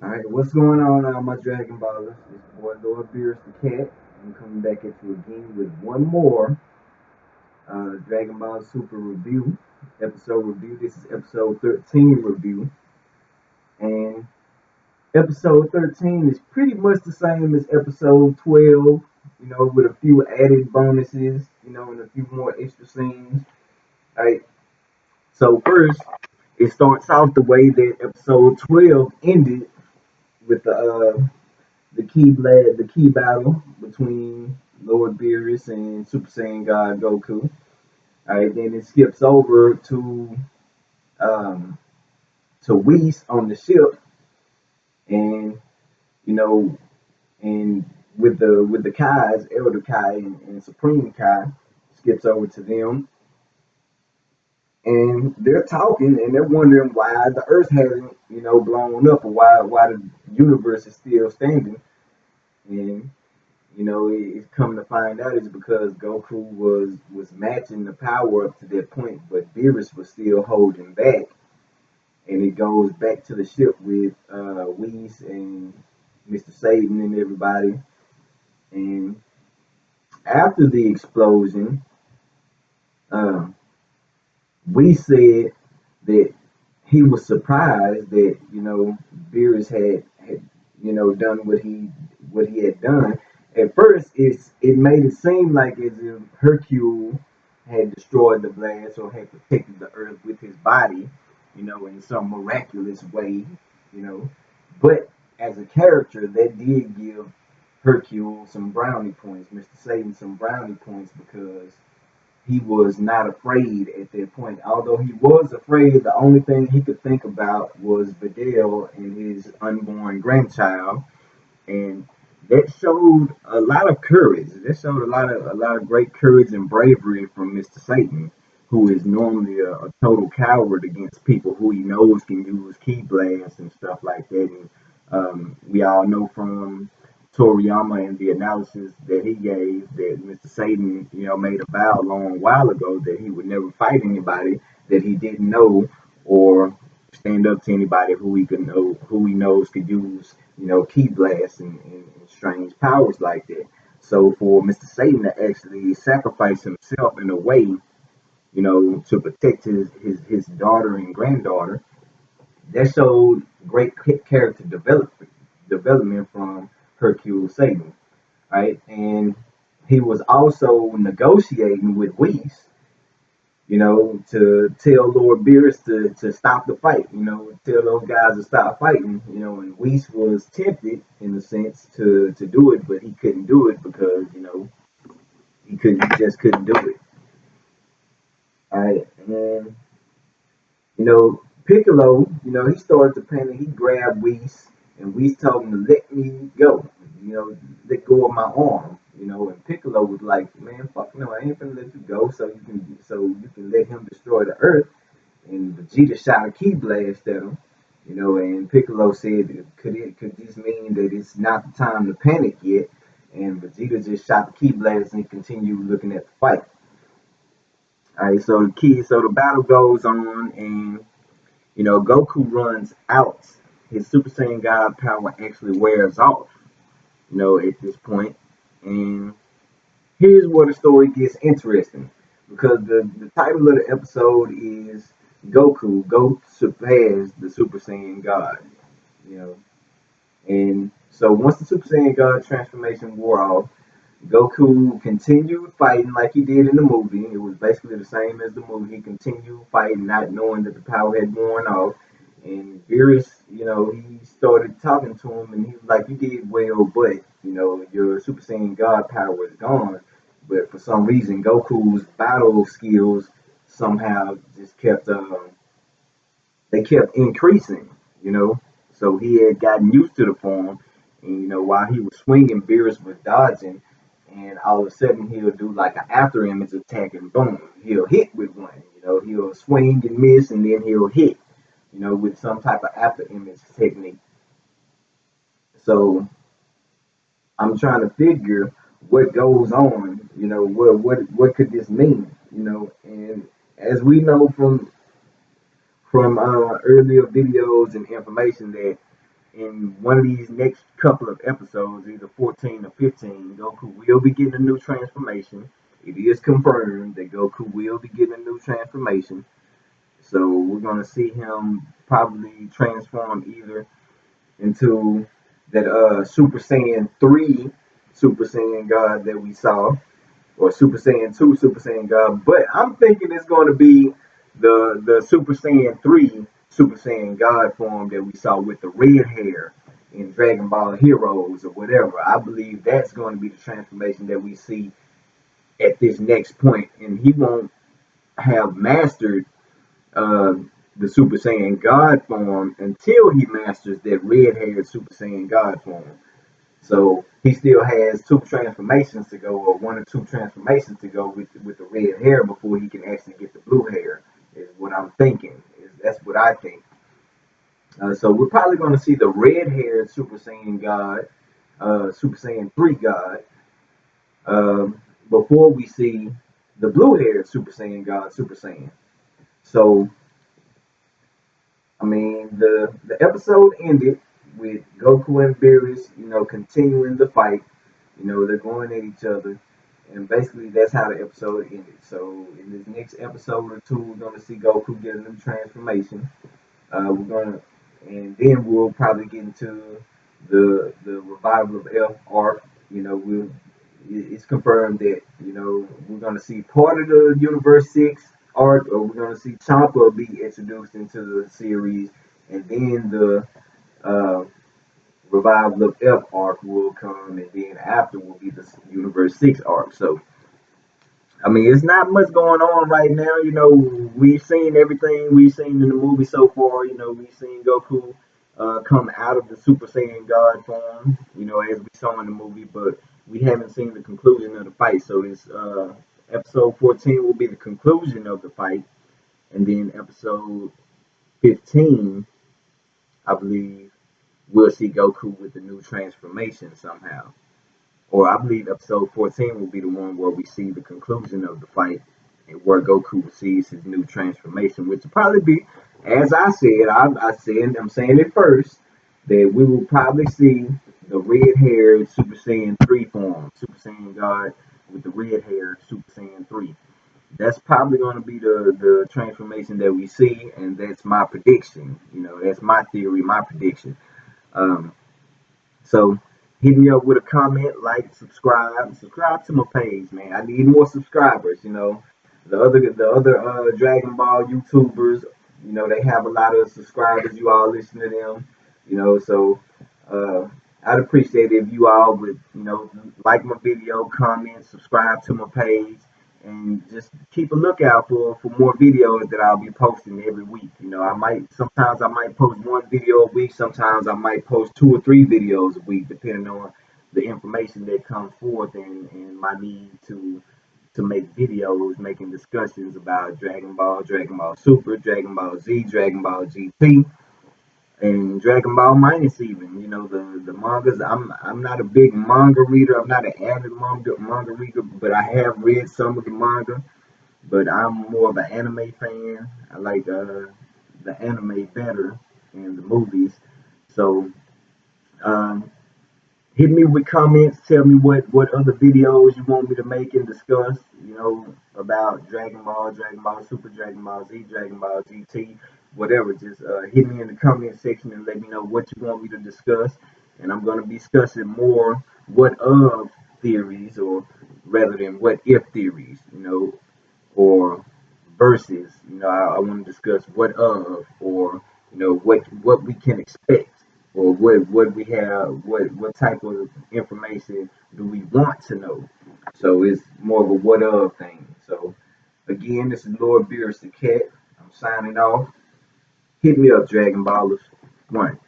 Alright, what's going on, my Dragon Ballers? It's boy Lord Beerus the Cat. I'm coming back at you again with one more Dragon Ball Super review, episode review. This is episode 13 review. And episode 13 is pretty much the same as episode 12, with a few added bonuses, and a few more extra scenes. Alright, so first, it starts off the way that episode 12 ended with the key battle between Lord Beerus and Super Saiyan God Goku. All right, then it skips over um, to Whis on the ship, and you know, and with the Kais, Elder Kai and Supreme Kai, skips over to them, and they're talking and they're wondering why the Earth hasn't, blown up, or why the universe is still standing, and it's come to find out it's because Goku was matching the power up to that point, but Beerus was still holding back. And it goes back to the ship with Whis and Mr. Satan and everybody. And after the explosion, uh, Whis said that he was surprised that Beerus had done what he had done. At first, it made it seem like as if Hercule had destroyed the blast or had protected the Earth with his body, in some miraculous way, you know. But as a character, that did give Hercule some brownie points, Mr. Satan some brownie points, because he was not afraid at that point. Although he was afraid, the only thing he could think about was Videl and his unborn grandchild, and that showed a lot of courage. That showed a lot of great courage and bravery from Mr. Satan, who is normally a total coward against people who he knows can use key blasts and stuff like that. And we all know from Toriyama and the analysis that he gave that Mr. Satan, made a vow a long while ago that he would never fight anybody that he didn't know, or stand up to anybody who he knows could use, key blasts and strange powers like that. So for Mr. Satan to actually sacrifice himself in a way, to protect his daughter and granddaughter, that showed great character development from Hercule Satan, right? And he was also negotiating with Whis, to tell Lord Beerus to stop the fight, tell those guys to stop fighting, and Whis was tempted in a sense to do it, but he couldn't do it because, he just couldn't do it. All right. And Piccolo, he started to panic. He grabbed Whis, and Whis told him to let me go, let go of my arm, and Piccolo was like, man, fuck no, I ain't gonna let you go so you can let him destroy the earth. And Vegeta shot a key blast at him, and Piccolo said, could this mean that it's not the time to panic yet? And Vegeta just shot the key blast and he continued looking at the fight. All right, so the battle goes on, and Goku runs out. His Super Saiyan God power actually wears off, at this point. And here's where the story gets interesting, because the title of the episode is Goku Go Surpass the Super Saiyan God, you know. And so once the Super Saiyan God transformation wore off, Goku continued fighting like he did in the movie. It was basically the same as the movie. He continued fighting, not knowing that the power had worn off. And Beerus, he started talking to him, and he was like, "You did well, but your Super Saiyan God power is gone." But for some reason, Goku's battle skills somehow just kept increasing. You know, so he had gotten used to the form, and while he was swinging, Beerus was dodging, and all of a sudden he'll do like an after image attack, and boom, he'll hit with one. He'll swing and miss, and then he'll hit, with some type of after image technique. So I'm trying to figure what goes on. What could this mean? And as we know from earlier videos and information, that in one of these next couple of episodes, either 14 or 15, Goku will be getting a new transformation. It is confirmed that Goku will be getting a new transformation. So we're gonna see him probably transform either into that Super Saiyan 3 Super Saiyan God that we saw, or Super Saiyan 2 Super Saiyan God. But I'm thinking it's going to be the Super Saiyan 3 Super Saiyan God form that we saw with the red hair in Dragon Ball Heroes or whatever. I believe that's going to be the transformation that we see at this next point, and he won't have mastered uh, the Super Saiyan God form until he masters that red haired Super Saiyan God form. So he still has two transformations to go, or one or two transformations to go with the red hair before he can actually get the blue hair. Is what I'm thinking. That's what I think. So we're probably going to see the red-haired Super Saiyan God, Super Saiyan 3 God, before we see the blue-haired Super Saiyan God, Super Saiyan. So I mean, the episode ended with Goku and Beerus, continuing the fight. They're going at each other, and basically that's how the episode ended. So in this next episode or two, we're gonna see Goku get a new transformation. We're gonna, and then we'll probably get into the revival of F arc. It's confirmed that we're gonna see part of the Universe 6 arc, or we're gonna see Champa be introduced into the series, and then the uh, revival of F arc will come, and then after will be the Universe 6 arc. So I mean, it's not much going on right now. We've seen everything we've seen in the movie so far. We've seen Goku come out of the Super Saiyan God form, as we saw in the movie, but we haven't seen the conclusion of the fight. So this episode 14 will be the conclusion of the fight, and then episode 15, I believe, we'll see Goku with the new transformation somehow. Or I believe episode 14 will be the one where we see the conclusion of the fight and where Goku sees his new transformation, which will probably be, as I said, I'm saying it first, that we will probably see the red-haired Super Saiyan 3 form, Super Saiyan God with the red hair, Super Saiyan 3. That's probably going to be the transformation that we see, and that's my prediction. That's my theory, my prediction. Um, so hit me up with a comment, like, subscribe to my page, man. I need more subscribers. The other Dragon Ball YouTubers, they have a lot of subscribers. You all listen to them, so uh, I'd appreciate it if you all would, like my video, comment, subscribe to my page, and just keep a lookout for more videos that I'll be posting every week. Sometimes I might post one video a week, sometimes I might post two or three videos a week, depending on the information that comes forth and my need to make videos, making discussions about Dragon Ball, Dragon Ball Super, Dragon Ball Z, Dragon Ball GT, and Dragon Ball Minus even. The mangas. I'm not a big manga reader. I'm not an avid manga reader, but I have read some of the manga. But I'm more of an anime fan. I like the anime better than the movies. So um, hit me with comments. Tell me what other videos you want me to make and discuss. About Dragon Ball, Dragon Ball Super, Dragon Ball Z, Dragon Ball GT, whatever. Just hit me in the comment section and let me know what you want me to discuss. And I'm going to be discussing more what of theories, or rather than what if theories. Or versus. I want to discuss what of, or what we can expect, or what we have, what type of information do we want to know. So it's more of a what of thing. So again, this is Lord Beerus the Cat. I'm signing off. Hit me up, Dragon Ballers. One.